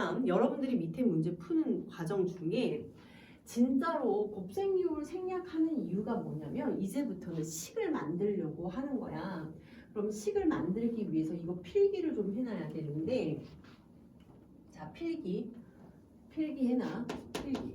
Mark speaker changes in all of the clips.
Speaker 1: 다음 여러분들이 밑에 문제 푸는 과정 중에 진짜로 곱셈이율 생략하는 이유가 뭐냐면 이제부터는 식을 만들려고 하는 거야. 그럼 식을 만들기 위해서 이거 필기를 좀 해놔야 되는데, 자, 필기 해놔. 필기.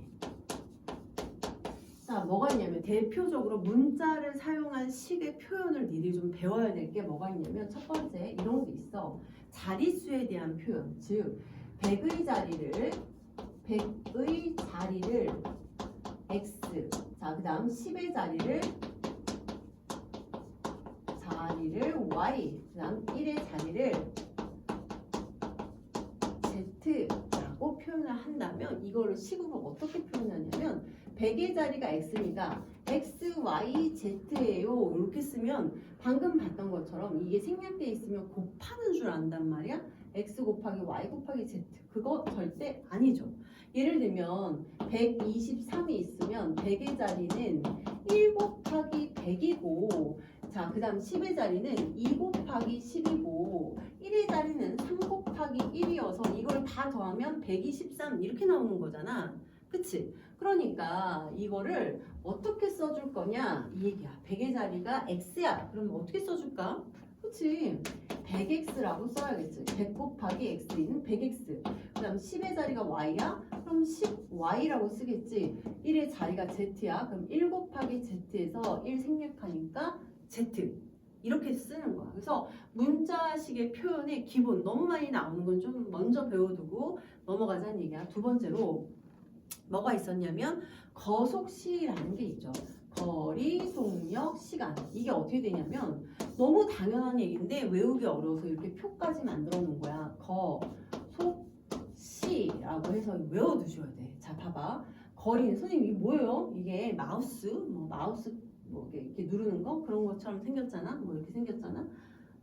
Speaker 1: 자, 뭐가 있냐면 대표적으로 문자를 사용한 식의 표현을 니들이 좀 배워야 될 게 뭐가 있냐면 첫 번째 이런 게 있어. 자릿수에 대한 표현. 즉 100의 자리를 x, 자, 그 다음 10의 자리를 y, 그 다음 1의 자리를 z라고 표현을 한다면 이거를 식으로 어떻게 표현하냐면 100의 자리가 x니까 x, y, z예요. 이렇게 쓰면 방금 봤던 것처럼 이게 생략되어 있으면 곱하는 줄 안단 말이야. x 곱하기 y 곱하기 z. 그거 절대 아니죠. 예를 들면 123이 있으면 100의 자리는 1 곱하기 100이고, 자, 그 다음 10의 자리는 2 곱하기 10이고 1의 자리는 3 곱하기 1이어서 이걸 다 더하면 123 이렇게 나오는 거잖아. 그치? 그러니까 이거를 어떻게 써줄 거냐 이 얘기야. 100의 자리가 x야. 그럼 어떻게 써줄까? 그치? 100x라고 써야겠지. 100 곱하기 x는 100x. 그 다음 10의 자리가 y야? 그럼 10y라고 쓰겠지. 1의 자리가 z야. 그럼 1 곱하기 z에서 1 생략하니까 z. 이렇게 쓰는 거야. 그래서 문자식의 표현의 기본 너무 많이 나오는 건 좀 먼저 배워두고 넘어가자는 얘기야. 두 번째로 뭐가 있었냐면 거속시라는 게 있죠. 거리, 속력, 시간. 이게 어떻게 되냐면 너무 당연한 얘기인데 외우기 어려워서 이렇게 표까지 만들어 놓은 거야. 거, 속, 시라고 해서 외워두셔야 돼. 자, 봐봐. 거리, 선생님 이게 뭐예요? 이게 마우스, 뭐 이렇게 누르는 거 그런 것처럼 생겼잖아. 뭐 이렇게 생겼잖아.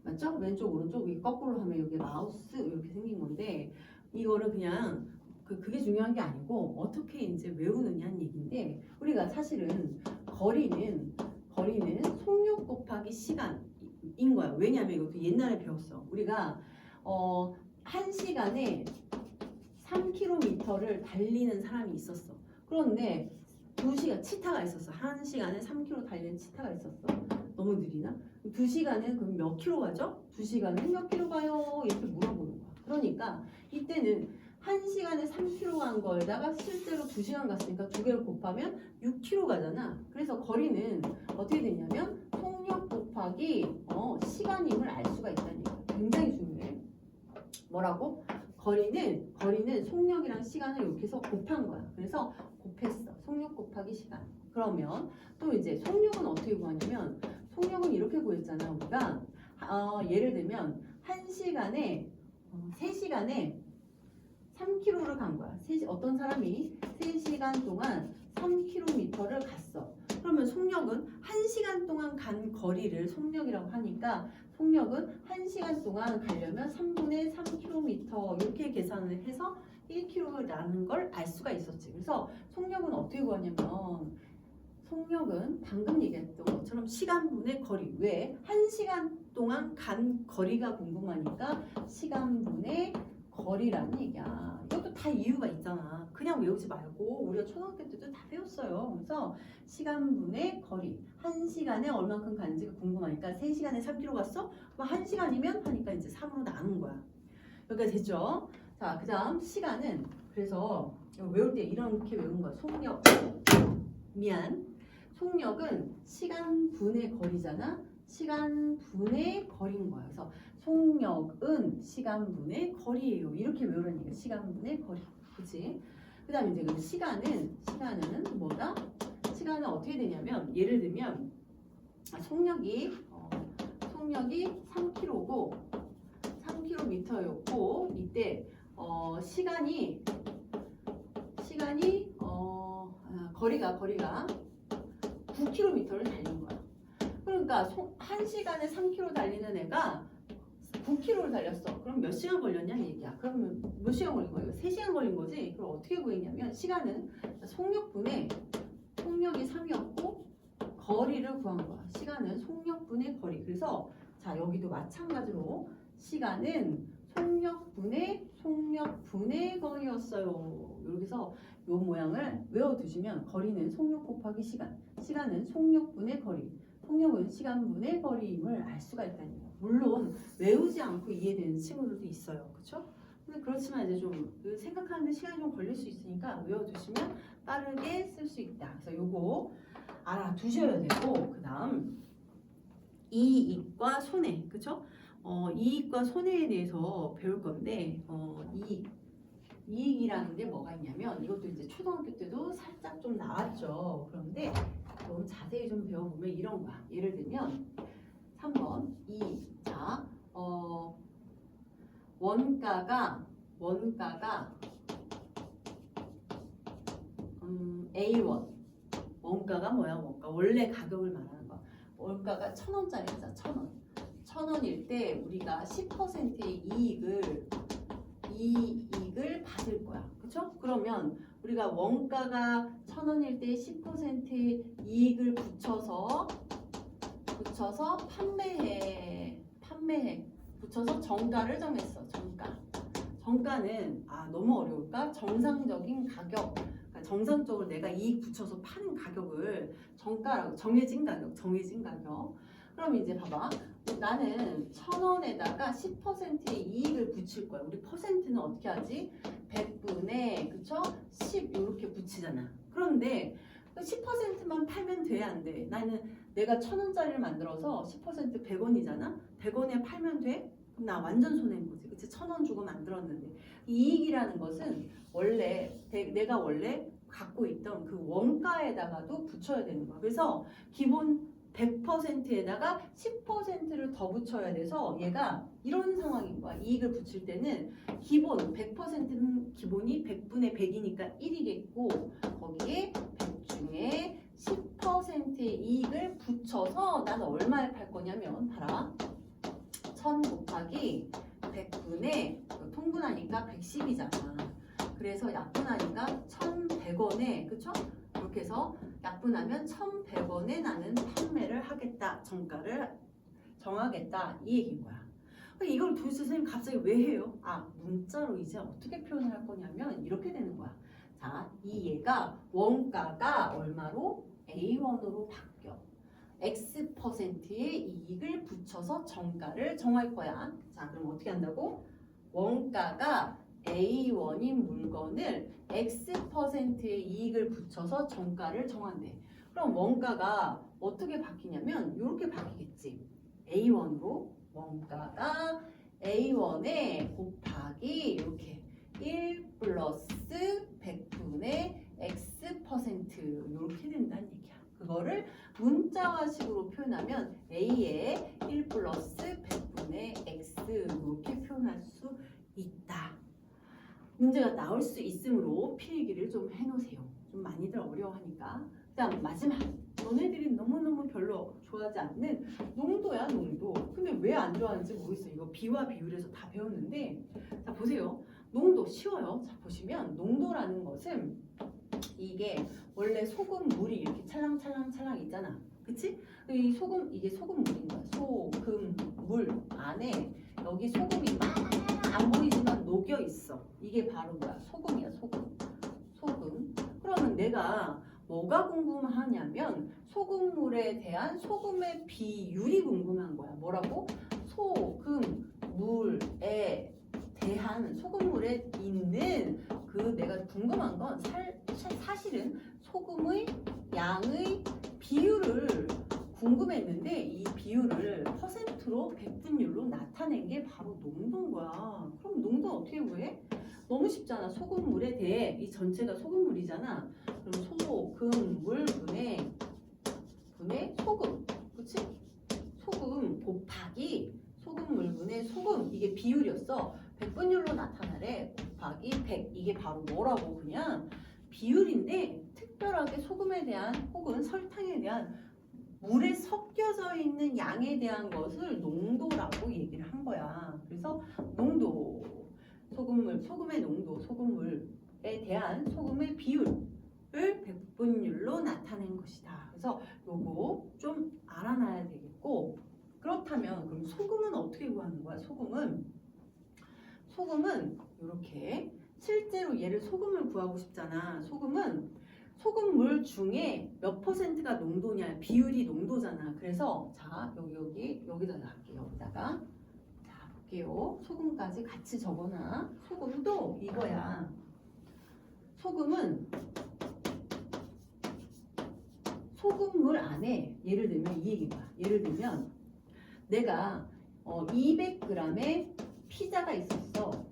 Speaker 1: 맞죠? 왼쪽, 오른쪽, 위 거꾸로 하면 여기 마우스 이렇게 생긴 건데 이거를 그냥 그게 중요한 게 아니고 어떻게 이제 외우느냐는 얘기인데 우리가 사실은 거리는 속력 곱하기 시간인 거야. 왜냐하면 이것도 옛날에 배웠어. 우리가 1시간에 3km를 달리는 사람이 있었어. 그런데 2시간 치타가 있었어. 1시간에 3km 달리는 치타가 있었어. 너무 느리나? 2시간은 그럼 몇 킬로 가죠? 2시간은 몇 킬로 가요? 이렇게 물어보는 거야. 그러니까 이때는 1시간에 3km 간 거에다가 실제로 2시간 갔으니까 두 개를 곱하면 6km 가잖아. 그래서 거리는 어떻게 되냐면 속력 곱하기 시간임을 알 수가 있다는 얘기야. 굉장히 중요해. 뭐라고? 거리는 속력이랑 시간을 이렇게 해서 곱한 거야. 그래서 곱했어. 속력 곱하기 시간. 그러면 또 이제 속력은 어떻게 구하냐면 속력은 이렇게 구했잖아. 우리가 예를 들면 1시간에 3시간에 3km를 간 거야. 어떤 사람이 3시간 동안 3km를 갔어. 그러면 속력은 1시간 동안 간 거리를 속력이라고 하니까 속력은 1시간 동안 가려면 3분의 3km 이렇게 계산을 해서 1km라는 걸 알 수가 있었지. 그래서 속력은 어떻게 구하냐면 속력은 방금 얘기했던 것처럼 시간분의 거리. 왜? 1시간 동안 간 거리가 궁금하니까 시간분의 거리라는 얘기야. 이것도 다 이유가 있잖아. 그냥 외우지 말고 우리가 초등학교 때도 다 배웠어요. 그래서 시간분의 거리. 1시간에 얼만큼 가는지가 궁금하니까 3시간에 3km 갔어? 그럼 1시간이면 하니까 이제 3으로 나눈 거야. 여기까지 됐죠? 자, 그 다음 시간은 그래서 외울 때 이렇게 외우는 거야. 속력은 시간분의 거리잖아. 시간분의 거리인 거야. 그래서 속력은 시간분의 거리예요. 이렇게 외우라는 얘기야. 시간분의 거리. 그치? 그 다음에 이제 그 시간은 뭐다? 시간은 어떻게 되냐면 예를 들면 속력이 3km고 3km였고 이때 거리가 9km를 달린 거야. 그러니까 1시간에 3km 달리는 애가 9km를 달렸어. 그럼 몇 시간 걸렸냐는 얘기야. 그러면 몇 시간 걸린 거야? 3시간 걸린 거지? 그럼 어떻게 구했냐면 시간은 속력이 3이었고 거리를 구한 거야. 시간은 속력분의 거리. 그래서 자, 여기도 마찬가지로 시간은 속력분의 거리였어요. 여기서 요 모양을 외워두시면 거리는 속력 곱하기 시간, 시간은 속력분의 거리, 속력은 시간분의 거리임을 알 수가 있다는 거예요. 물론 외우지 않고 이해되는 친구들도 있어요. 그렇죠? 근데 그렇지만 이제 좀 생각하는데 시간이 좀 걸릴 수 있으니까 외워두시면 빠르게 쓸 수 있다. 그래서 요거 알아두셔야 되고, 그 다음 이익과 손해, 그쵸? 이익과 손해에 대해서 배울 건데, 이익이라는 게 뭐가 있냐면, 이것도 이제 초등학교 때도 살짝 좀 나왔죠. 그런데 너무 자세히 좀 배워보면 이런 거야. 예를 들면 3번 이익. 자, 원가가 A1. 원가가 뭐야? 원가. 원래 가격을 말하는 거야. 원가가 1,000원짜리잖아. 1,000원. 1,000원일 때 우리가 10%의 이익을 받을 거야. 그쵸? 그러면 우리가 원가가 1,000원일 때 10%의 이익을 붙여서 판매해. 붙여서 정가를 정했어. 정가는 너무 어려울까? 정상적인 가격. 그러니까 정상적으로 내가 이익 붙여서 파는 가격을 정가라고, 정해진 가격. 그럼 이제 봐봐. 나는 1,000원에다가 10%의 이익을 붙일 거야. 우리 퍼센트는 어떻게 하지? 100분의 그쵸? 10 이렇게 붙이잖아. 그런데 10%만 팔면 돼, 안 돼? 나는 내가 1,000원짜리를 만들어서 10% 100원이잖아. 100원에 팔면 돼? 그럼 나 완전 손해인 거지. 그치? 1,000원 주고 만들었는데. 이익이라는 것은 내가 원래 갖고 있던 그 원가에다가도 붙여야 되는 거야. 그래서 기본 100%에다가 10%를 더 붙여야 돼서 얘가 이런 상황인 거야. 이익을 붙일 때는 기본 100%는 기본이 100분의 100이니까 1이겠고 거기에 100 중에 10%의 이익을 붙여서 나는 얼마에 팔 거냐면 봐라. 1000 곱하기 100분의 통분하니까 110이잖아. 그래서 약분하니까 1,100원에 그쵸? 이렇게 해서 약분하면 1,100원에 나는 판매를 하겠다. 정가를 정하겠다. 이 얘기인 거야. 이걸 도대체 선생님 갑자기 왜 해요? 문자로 이제 어떻게 표현을 할 거냐면 이렇게 되는 거야. 자, 이 얘가 원가가 얼마로? A1으로 바뀌어. X%의 이익을 붙여서 정가를 정할 거야. 자, 그럼 어떻게 한다고? 원가가 A1인 물건을 X%의 이익을 붙여서 정가를 정한대. 그럼 원가가 어떻게 바뀌냐면 이렇게 바뀌겠지. A1으로 원가가 A1에 곱하기 이렇게 1 플러스 100분의 X% 이렇게 된다는 얘기야. 그거를 문자화식으로 표현하면 A에 1 플러스 100분의 X 이렇게 표현할 수 있다. 문제가 나올 수 있으므로 필기를 좀 해놓으세요. 좀 많이들 어려워하니까. 그 다음 마지막. 너네들이 너무너무 별로 좋아하지 않는 농도야, 농도. 근데 왜 안 좋아하는지 모르겠어요. 이거 비와 비율에서 다 배웠는데, 자 보세요. 농도 쉬워요. 자 보시면 농도라는 것은 이게 원래 소금 물이 이렇게 찰랑찰랑 있잖아. 그치? 이게 소금물인 거야. 소금물 안에 여기 소금이 막 안 보이지만 녹여 있어. 이게 바로 뭐야? 소금이야, 소금. 그러면 내가 뭐가 궁금하냐면 소금물에 대한 소금의 비율이 궁금한 거야. 뭐라고? 소금물에 대한 소금물에 있는 내가 궁금한 건 사실은 소금의 양의 비율을 궁금했는데 이 비율을 퍼센트로 백분율로 나타낸 게 바로 농도인 거야. 그럼 농도는 어떻게 구해? 너무 쉽잖아. 소금물에 대해 이 전체가 소금물이잖아. 그럼 소금물 분의 소금, 그치? 소금 곱하기 소금물 분의 소금 이게 비율이었어. 백분율로 나타나래. 곱하기 100 이게 바로 뭐라고? 그냥 비율인데 특별하게 소금에 대한 혹은 설탕에 대한 물에 섞여져 있는 양에 대한 것을 농도라고 얘기를 한 거야. 그래서 농도, 소금의 농도, 소금물에 대한 소금의 비율을 백분율로 나타낸 것이다. 그래서 요거 좀 알아놔야 되겠고, 그렇다면 그럼 소금은 어떻게 구하는 거야? 소금은 소금은 이렇게 실제로 얘를 소금을 구하고 싶잖아. 소금은 소금물 중에 몇 퍼센트가 농도냐, 비율이 농도잖아. 그래서 자 여기다 할게요. 여기다가 자 볼게요. 소금까지 같이 적어놔. 소금도 이거야. 소금은 소금물 안에 예를 들면 이 얘기인 거야. 예를 들면 내가 200g의 피자가 있었어.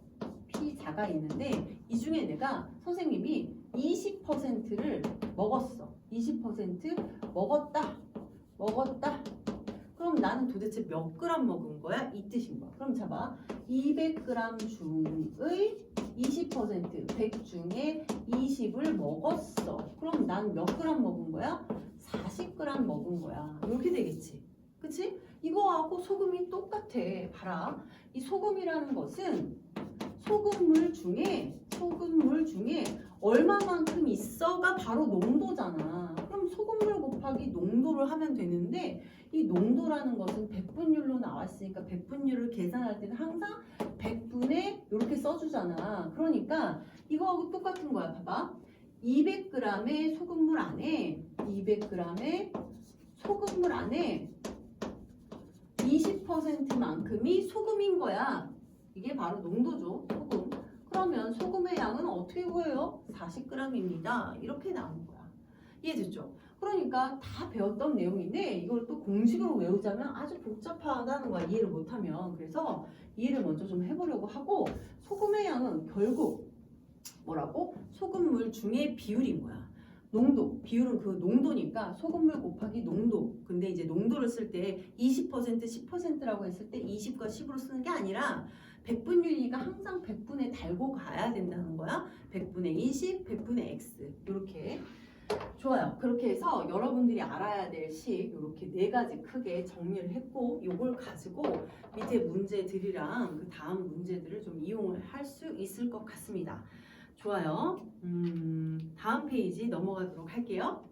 Speaker 1: 피자가 있는데 이 중에 내가 선생님이 20%를 먹었어. 20% 먹었다. 그럼 나는 도대체 몇 그램 먹은 거야? 이 뜻인 거야. 그럼 잡아. 200g 중의 20%, 100 중에 20을 먹었어. 그럼 난 몇 그램 먹은 거야? 40g 먹은 거야. 이렇게 되겠지. 그치? 이거하고 소금이 똑같아. 봐라. 이 소금이라는 것은 소금물 중에 얼마만큼 있어가 바로 농도잖아. 그럼 소금물 곱하기 농도를 하면 되는데 이 농도라는 것은 백분율로 나왔으니까 백분율을 계산할 때는 항상 100분의 이렇게 써주잖아. 그러니까 이거하고 똑같은 거야. 봐봐. 200g의 소금물 안에 20%만큼이 소금인 거야. 이게 바로 농도죠. 소금. 그러면 소금의 양은 어떻게 구해요? 40g입니다. 이렇게 나오는 거야. 이해됐죠? 그러니까 다 배웠던 내용인데 이걸 또 공식으로 외우자면 아주 복잡하다는 거야. 이해를 못하면. 그래서 이해를 먼저 좀 해보려고 하고 소금의 양은 결국 뭐라고? 소금물 중의 비율인 거야. 농도, 비율은 그 농도니까 소금물 곱하기 농도. 근데 이제 농도를 쓸 때 20%, 10%라고 했을 때 20과 10으로 쓰는 게 아니라 100분율이니까 항상 100분에 달고 가야 된다는 거야. 100분의 20, 100분의 x. 이렇게. 좋아요. 그렇게 해서 여러분들이 알아야 될 식 이렇게 4가지 크게 정리를 했고 이걸 가지고 밑에 문제들이랑 그 다음 문제들을 좀 이용을 할 수 있을 것 같습니다. 좋아요. 다음 페이지 넘어가도록 할게요.